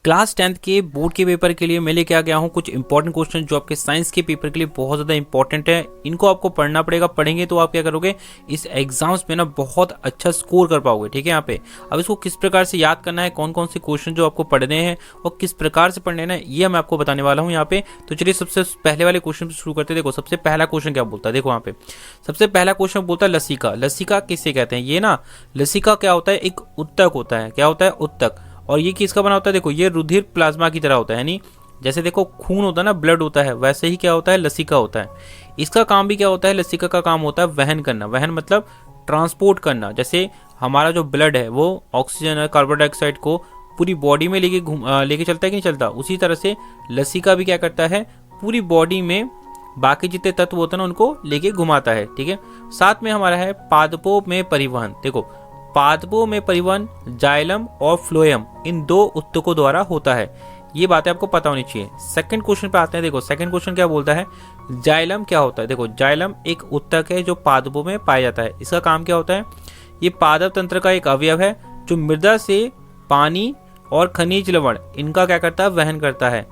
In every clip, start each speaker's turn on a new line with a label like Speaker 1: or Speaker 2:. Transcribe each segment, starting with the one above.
Speaker 1: Class 10th के board के paper के लिए मैं लेके आ गया हूँ कुछ इंपॉर्टेंट क्वेश्चन जो आपके साइंस के पेपर के लिए बहुत ज़्यादा इंपॉर्टेंट है। इनको आपको पढ़ना पड़ेगा, पढ़ेंगे तो आप क्या करोगे, इस एग्जाम्स में ना बहुत अच्छा स्कोर कर पाओगे। ठीक है, यहाँ पे अब इसको किस प्रकार से याद करना है, कौन कौन से क्वेश्चन जो आपको पढ़ने हैं और किस प्रकार से पढ़ने हैं, ये मैं आपको बताने वाला हूँ यहाँ पे। तो चलिए सबसे पहले वाले क्वेश्चन से शुरू करते हैं। देखो सबसे पहला क्वेश्चन क्या बोलता है, देखो यहाँ पे सबसे पहला क्वेश्चन बोलता है लसिका। लसिका किसे कहते हैं? ये ना लसिका क्या होता है, एक उत्तक होता है। क्या होता है? उत्तक। और ये किसका बना होता है? देखो ये रुधिर प्लाज्मा की तरह होता है, यानी जैसे देखो खून होता है ना, ब्लड होता है, वैसे ही क्या होता है, लसिका होता है। इसका काम भी क्या होता है, लसिका का काम होता है वहन करना। वहन मतलब ट्रांसपोर्ट करना। जैसे हमारा जो ब्लड है वो ऑक्सीजन और कार्बन डाइऑक्साइड को पूरी बॉडी में लेके चलता है कि नहीं चलता, उसी तरह से लसिका भी क्या करता है, पूरी बॉडी में बाकी जितने तत्व होते हैं ना उनको लेके घुमाता है। ठीक है, साथ में हमारा है पादपों में परिवहन। देखो पादपों में परिवहन जाइलम और फ्लोएम इन दो उत्तकों द्वारा होता है। ये बातें आपको पता होनी चाहिए। सेकंड क्वेश्चन पे आते हैं। देखो सेकंड क्वेश्चन क्या बोलता है, जाइलम क्या होता है? देखो जाइलम एक उत्तक है जो पादपों में पाया जाता है। इसका काम क्या होता है, ये पादप तंत्र का एक अवयव है जो मृदा से पानी और खनिज लवण इनका क्या करता है, वहन करता है।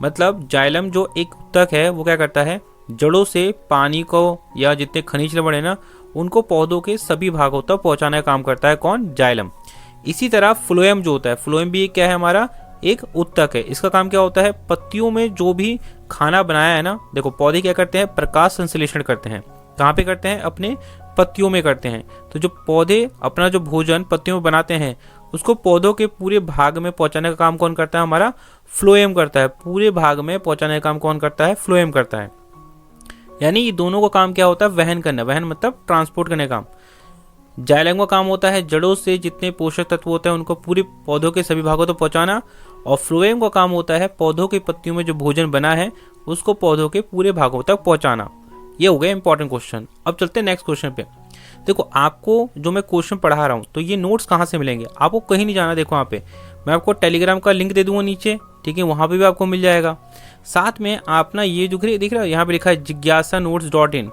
Speaker 1: मतलब जाइलम जो एक उत्तक है वो क्या करता है, जड़ों से पानी को या जितने खनिज लवण है ना उनको पौधों के सभी भागों तक पहुंचाने का काम करता है। कौन? जाइलम। इसी तरह फ्लोएम जो होता है, फ्लोएम भी क्या है, हमारा एक उत्तक है। इसका काम क्या होता है, पत्तियों में जो भी खाना बनाया है ना, देखो पौधे क्या करते हैं, प्रकाश संश्लेषण करते हैं। कहाँ पे करते हैं? अपने पत्तियों में करते हैं। तो जो पौधे अपना जो भोजन पत्तियों में बनाते हैं उसको पौधों के पूरे भाग में पहुंचाने का काम कौन करता है, हमारा फ्लोएम करता है। पूरे भाग में पहुंचाने का काम कौन करता है, फ्लोएम करता है। यानी ये दोनों का काम क्या होता है, वहन करना। वहन मतलब ट्रांसपोर्ट करने का काम। जाइलम का काम होता है जड़ों से जितने पोषक तत्व होते हैं उनको पूरे पौधों के सभी भागों तक पहुंचाना, और फ्लोएम का काम होता है पौधों की पत्तियों में जो भोजन बना है उसको पौधों के पूरे भागों तक पहुंचाना। ये हो गया इंपॉर्टेंट क्वेश्चन। अब चलते हैं नेक्स्ट क्वेश्चन पे। देखो आपको जो मैं क्वेश्चन पढ़ा रहा हूँ तो ये नोट्स कहाँ से मिलेंगे, आपको कहीं नहीं जाना। देखो यहाँ पे मैं आपको टेलीग्राम का लिंक दे दूंगा नीचे, ठीक है, वहाँ पे भी आपको मिल जाएगा। साथ में आप ना ये जो दिख रहा है यहाँ पे लिखा है jigyasanotes.in।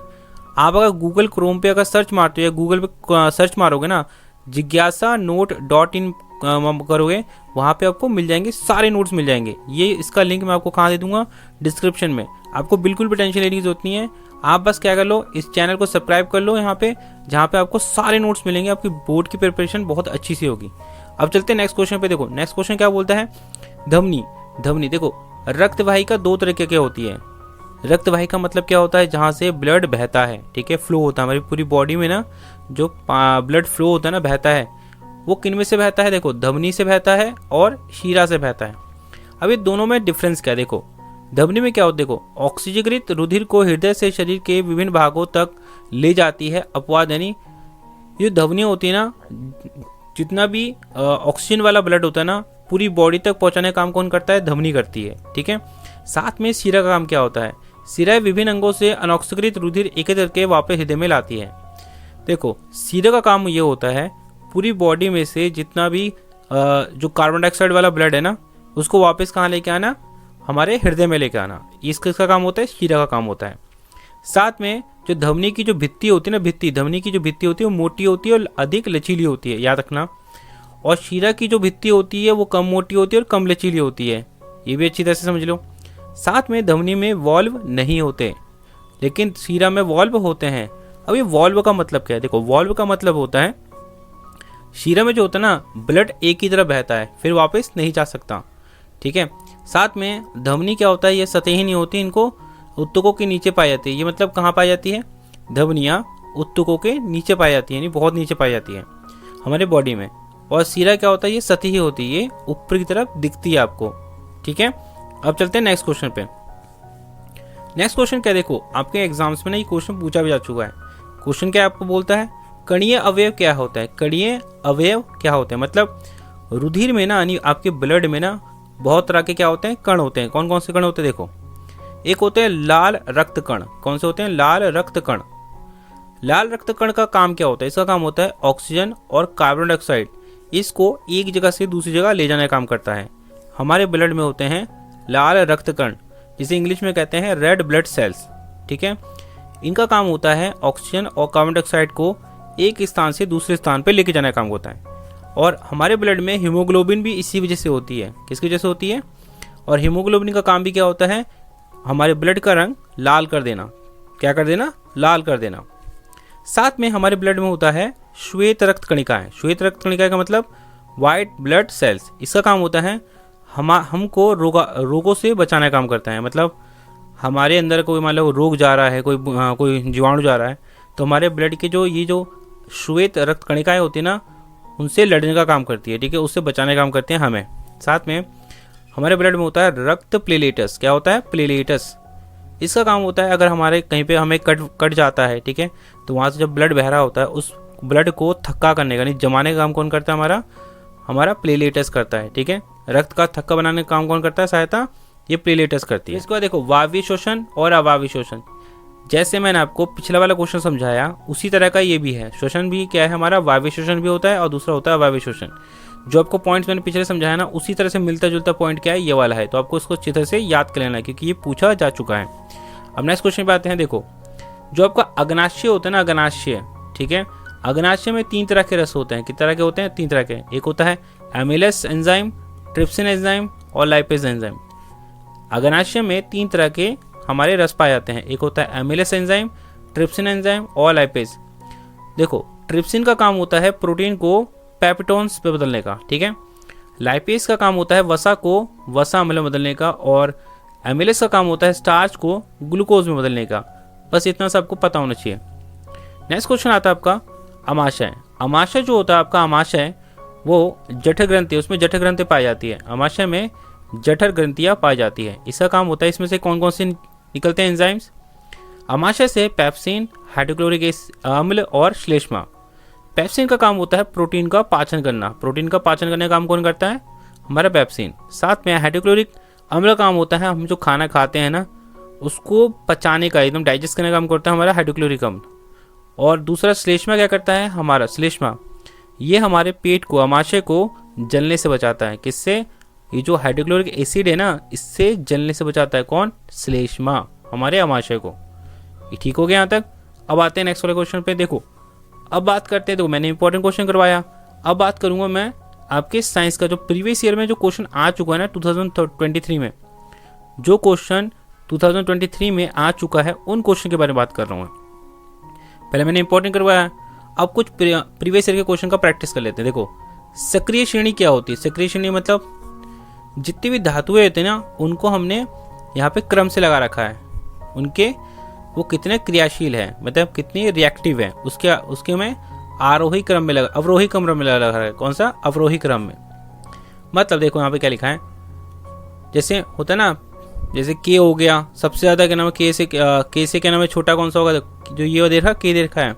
Speaker 1: आप अगर गूगल क्रोम पे अगर सर्च मारते हो या गूगल पे सर्च मारोगे ना jigyasanote.in करोगे, वहाँ पे आपको मिल जाएंगे, सारे नोट्स मिल जाएंगे। ये इसका लिंक मैं आपको कहाँ दे दूंगा, डिस्क्रिप्शन में। आपको बिल्कुल भी टेंशन लेने की जरूरत नहीं है। आप बस क्या कर लो, इस चैनल को सब्सक्राइब कर लो यहाँ पे, जहाँ पे आपको सारे नोट्स मिलेंगे। आपकी बोर्ड की प्रिपरेशन बहुत अच्छी सी होगी। अब चलते हैं नेक्स्ट क्वेश्चन पे। देखो नेक्स्ट क्वेश्चन क्या बोलता है, धमनी। धमनी देखो रक्त वाहिका दो तरीके की होती है। रक्त वाहिका मतलब क्या होता है, जहाँ से ब्लड बहता है। ठीक है, फ्लो होता है हमारी पूरी बॉडी में ना, जो ब्लड फ्लो होता है ना, बहता है, वो किन में से बहता है, देखो धमनी से बहता है और शीरा से बहता है। अब ये दोनों में डिफरेंस क्या है, देखो धमनी में क्या होता है, देखो ऑक्सीजीकृत रुधिर को हृदय से शरीर के विभिन्न भागों तक ले जाती है अपवाद। यानी ये धमनी होती है ना, जितना भी ऑक्सीजन वाला ब्लड होता है ना पूरी बॉडी तक पहुंचाने का काम कौन करता है, धमनी करती है। ठीक है, साथ में शीरा का काम क्या होता है, शीरा विभिन्न अंगों से अनऑक्सीकृत रुधिर एकत्र करके वापस हृदय में लाती है। देखो शीरा का काम ये होता है पूरी बॉडी में से जितना भी जो कार्बन डाइऑक्साइड वाला ब्लड है ना उसको वापस कहाँ लेके आना, हमारे हृदय में लेके आना। इसका काम होता है, शीरा का काम होता है। साथ में जो धमनी की जो भित्ति होती है ना, धमनी की जो भित्ति होती है वो मोटी होती है और अधिक लचीली होती है, याद रखना। और शीरा की जो भित्ति होती है वो कम मोटी होती है और कम लचीली होती है, ये भी अच्छी तरह से समझ लो। साथ में धमनी में वॉल्व नहीं होते, लेकिन शीरा में वॉल्व होते हैं। अब ये वॉल्व का मतलब क्या है, देखो वॉल्व का मतलब होता है शीरा में जो होता है ना ब्लड एक ही तरफ बहता है, फिर वापस नहीं जा सकता। ठीक है, साथ में धमनी क्या होता है, ये सतही नहीं होती, इनको उत्तकों के नीचे पाई जाती है। ये मतलब कहाँ पाई जाती है, धमनियाँ उत्तकों के नीचे पाई जाती है, यानी बहुत नीचे पाई जाती है हमारे बॉडी में। और शीरा क्या होता है, ये सतही होती है, ये ऊपर की तरफ दिखती है आपको। ठीक है, अब चलते हैं नेक्स्ट क्वेश्चन पे। नेक्स्ट क्वेश्चन क्या, देखो आपके एग्जाम्स में ना ये क्वेश्चन पूछा भी जा चुका है। क्वेश्चन क्या आपको बोलता है, कणीय अवयव क्या होता है। कणीय अवयव क्या होते हैं, मतलब रुधिर में ना, यानी आपके ब्लड में ना बहुत तरह के क्या होते हैं, कण होते हैं। कौन कौन से कण होते हैं, देखो एक होते हैं लाल रक्त कण। कौन से होते हैं, लाल रक्त कण। लाल रक्त कण का काम क्या होता है, इसका काम होता है ऑक्सीजन और कार्बन डाइऑक्साइड इसको एक जगह से दूसरी जगह ले जाने का काम करता है। हमारे ब्लड में होते हैं लाल रक्त कण, जिसे इंग्लिश में कहते हैं रेड ब्लड सेल्स। ठीक है, इनका काम होता है ऑक्सीजन और कार्बन डाइऑक्साइड को एक स्थान से दूसरे स्थान पर लेके जाने का काम होता है। और हमारे ब्लड में हीमोग्लोबिन भी इसी वजह से होती है। किसकी वजह से होती है? और हीमोग्लोबिन का काम भी क्या होता है? हमारे ब्लड का रंग लाल कर देना। क्या कर देना? लाल कर देना। साथ में हमारे ब्लड में होता है श्वेत रक्त कणिकाएं। श्वेत रक्त कणिकाएं का मतलब वाइट ब्लड सेल्स। इसका काम होता है हमको रोगों से बचाने का काम करता है। मतलब हमारे अंदर कोई मान लो रोग जा रहा है, कोई जीवाणु जा रहा है, तो हमारे ब्लड के जो श्वेत रक्त कणिकाएं होती है ना, उनसे लड़ने का काम करती है, ठीक है, उससे बचाने का काम करते हैं हमें। साथ में हमारे ब्लड में होता है रक्त प्लेलेटस। क्या होता है? प्लेलेटस। इसका काम होता है अगर हमारे कहीं पे हमें कट जाता है, ठीक है, तो वहाँ से जब ब्लड बह रहा होता है उस ब्लड को थक्का करने का, नहीं जमाने का काम कौन करता है? हमारा प्लेलेटस करता है, ठीक है। रक्त का थक्का बनाने का काम कौन करता है? सहायता ये प्लेलेटस करती है। इसके बाद देखो वायवीय शोषण और अवायवीय शोषण। जैसे मैंने आपको पिछला वाला क्वेश्चन समझाया उसी तरह का ये भी है। शोषण भी क्या है हमारा? वायवीय शोषण भी होता है और दूसरा होता है अवायवीय शोषण। जो आपको पॉइंट्स मैंने पिछले समझाया ना, उसी तरह से मिलता जुलता पॉइंट क्या है? ये वाला है। तो आपको इसको अच्छी तरह से याद कर लेना है क्योंकि ये पूछा जा चुका है। अब नेक्स्ट क्वेश्चन पे आते हैं। देखो जो आपका अग्नाशय होता है ना, अग्नाशय, ठीक है, अग्नाशय में 3 तरह के रस होते हैं। कितने तरह के होते हैं? 3 तरह के। एक होता है एमिलेस एंजाइम, ट्रिप्सिन एंजाइम और लाइपेज एंजाइम। अग्नाशय में 3 तरह के हमारे रस पाए जाते हैं। एक होता है एमिलेस एंजाइम, ट्रिप्सिन एंजाइम और लाइपेज। देखो ट्रिप्सिन का काम होता है प्रोटीन को पेप्टोन्स पे बदलने का, ठीक है। लाइपेज का काम होता है वसा को वसा अम्ल में बदलने का और एमिलेस का काम होता है स्टार्च को ग्लूकोज में बदलने का। बस इतना सा आपको पता होना चाहिए। नेक्स्ट क्वेश्चन आता है आपका अमाशय। अमाशय जो होता है आपका अमाशय वो जठर ग्रंथि, उसमें जठर ग्रंथि पाई जाती है। अमाशय में जठर ग्रंथियाँ पाई जाती है। इसका काम होता है इसमें से कौन कौन से निकलते हैं एंजाइम्स? अमाशय से पेप्सिन, हाइड्रोक्लोरिक अम्ल और श्लेष्मा। पेप्सिन का काम होता है प्रोटीन का पाचन करना। प्रोटीन का पाचन करने का काम कौन करता है? हमारा पेप्सिन। साथ में हाइड्रोक्लोरिक अम्ल का काम होता है हम जो खाना खाते हैं ना उसको पचाने का, एकदम डाइजेस्ट करने का काम करता है हमारा हाइड्रोक्लोरिक अम्ल। और दूसरा श्लेष्मा क्या करता है? हमारा श्लेष्मा ये हमारे पेट को, अमाशय को जलने से बचाता है। किससे? ये जो हाइड्रोक्लोरिक एसिड है ना इससे जलने से बचाता है। कौन? श्लेष्मा हमारे अमाशय को। ये ठीक हो गया यहाँ तक। अब आते हैं नेक्स्ट वाले क्वेश्चन पे। देखो अब बात करते हैं, देखो मैंने इंपॉर्टेंट क्वेश्चन करवाया, अब बात करूंगा मैं आपके साइंस का जो प्रीवियस ईयर में जो क्वेश्चन आ चुका है ना 2023 में, जो क्वेश्चन 2023 में आ चुका है उन क्वेश्चन के बारे में बात कर रहा हूँ। पहले मैंने इंपॉर्टेंट करवाया, अब कुछ प्रीवियस ईयर के क्वेश्चन का प्रैक्टिस कर लेते हैं। देखो सक्रिय श्रेणी क्या होती है? सक्रिय श्रेणी मतलब जितनी भी धातुएं होती है ना उनको हमने यहाँ पे क्रम से लगा रखा है। उनके वो कितने क्रियाशील है, मतलब कितनी रिएक्टिव है, उसके में आरोही क्रम में लगा, अवरोही क्रम में लगा रखा है। कौन सा? अवरोही क्रम में। मतलब देखो यहाँ पे क्या लिखा है, जैसे होता है ना, जैसे के हो गया सबसे ज्यादा, क्या नाम है के से क्या नाम है छोटा कौन सा होगा? जो ये देखा के देखा है,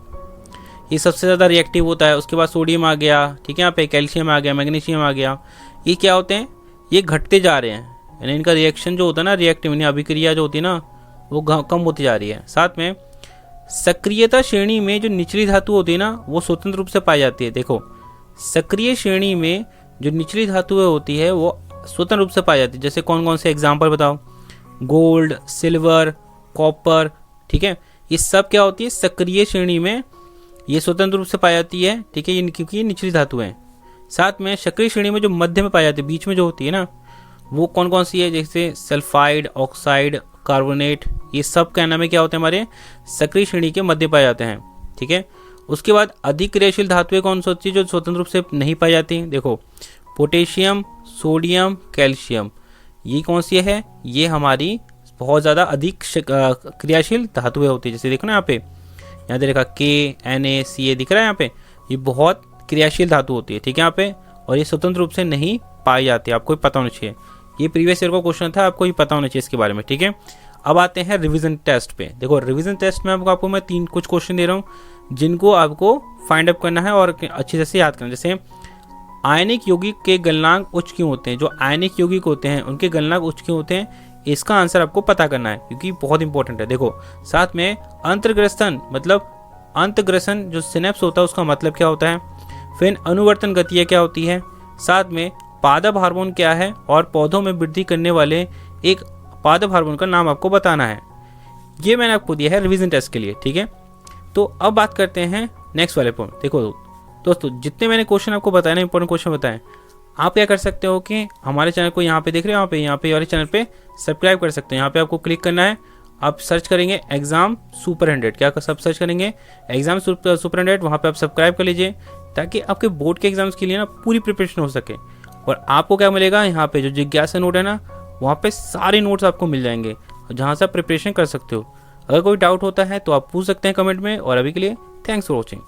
Speaker 1: ये सबसे ज्यादा रिएक्टिव होता है। उसके बाद सोडियम आ गया, ठीक है, यहाँ पे कैल्शियम आ गया, मैग्नीशियम आ गया। ये क्या होते हैं? ये घटते जा रहे हैं, यानी इनका रिएक्शन जो होता है ना, रिएक्टिव यानी अभिक्रिया जो होती है ना वो कम होती जा रही है। साथ में सक्रियता श्रेणी में जो निचली धातु होती है ना वो स्वतंत्र रूप से पाई जाती है। देखो सक्रिय श्रेणी में जो निचली धातुएं होती है वो स्वतंत्र रूप से पाई जाती है। जैसे कौन कौन से एग्जाम्पल बताओ? गोल्ड, सिल्वर, कॉपर, ठीक है, ये सब क्या होती है? सक्रिय श्रेणी में ये स्वतंत्र रूप से पाई जाती है, ठीक है, क्योंकि ये निचली धातुएं हैं। साथ में सक्रिय श्रेणी में जो मध्य में पाई जाती है, बीच में जो होती है ना, वो कौन कौन सी है? जैसे सल्फाइड, ऑक्साइड, कार्बोनेट, ये सब क्या नाम है, क्या होते हैं? हमारे सक्रिय श्रेणी के मध्य पाए जाते हैं, ठीक है। उसके बाद अधिक क्रियाशील धातुएं कौन सी होती है जो स्वतंत्र रूप से नहीं पाई जाती? देखो पोटेशियम, सोडियम, कैल्शियम, ये कौन सी है? ये हमारी बहुत ज़्यादा अधिक क्रियाशील धातुएं होती है। जैसे देखो ना यहाँ देखा KNaCl दिख रहा है यहाँ पे, ये बहुत क्रियाशील धातु होती है, ठीक है यहाँ पे, और ये स्वतंत्र रूप से नहीं पाई जाती है। आपको पता होना चाहिए, ये प्रीवियस ईयर का क्वेश्चन था, आपको ये पता होना चाहिए इसके बारे में, ठीक है। अब आते हैं रिवीजन टेस्ट पे। देखो रिवीजन टेस्ट में आपको मैं कुछ क्वेश्चन दे रहा हूँ जिनको आपको फाइंड अप करना है और अच्छी तरह से याद करना। जैसे आयनिक यौगिक के गलनांक उच्च क्यों होते हैं? जो आयनिक यौगिक होते हैं उनके गलनांक उच्च क्यों होते हैं? इसका आंसर आपको पता करना है क्योंकि बहुत इंपॉर्टेंट है। देखो साथ में अंतर्ग्रसन, मतलब अंतग्रसन जो सिनेप्स होता है उसका मतलब क्या होता है? फिर अनुवर्तन गतियाँ क्या होती है? साथ में पादप हार्मोन क्या है? और पौधों में वृद्धि करने वाले एक पादप हार्मोन का नाम आपको बताना है। ये मैंने आपको दिया है रिवीजन टेस्ट के लिए, ठीक है। तो अब बात करते हैं नेक्स्ट वाले पॉइंट। देखो दोस्तों जितने मैंने क्वेश्चन आपको बताए ना, इंपॉर्टेंट क्वेश्चन बताए, आप क्या कर सकते हो कि हमारे चैनल को यहाँ पे देख रहे हो, यहाँ पे वाले चैनल पे सब्सक्राइब कर सकते हो। यहाँ पे आपको क्लिक करना है, आप सर्च करेंगे एग्जाम सुपर 100, क्या सब सर्च करेंगे एग्जाम सुपर 100, वहाँ पे आप सब्सक्राइब कर लीजिए ताकि आपके बोर्ड के एग्जाम्स के लिए ना पूरी प्रिपरेशन हो सके। और आपको क्या मिलेगा, यहाँ पे जो जिज्ञासा नोट है ना, वहाँ पे सारे नोट्स आपको मिल जाएंगे जहाँ से आप प्रिपरेशन कर सकते हो। अगर कोई डाउट होता है तो आप पूछ सकते हैं कमेंट में। और अभी के लिए थैंक्स फॉर वॉचिंग।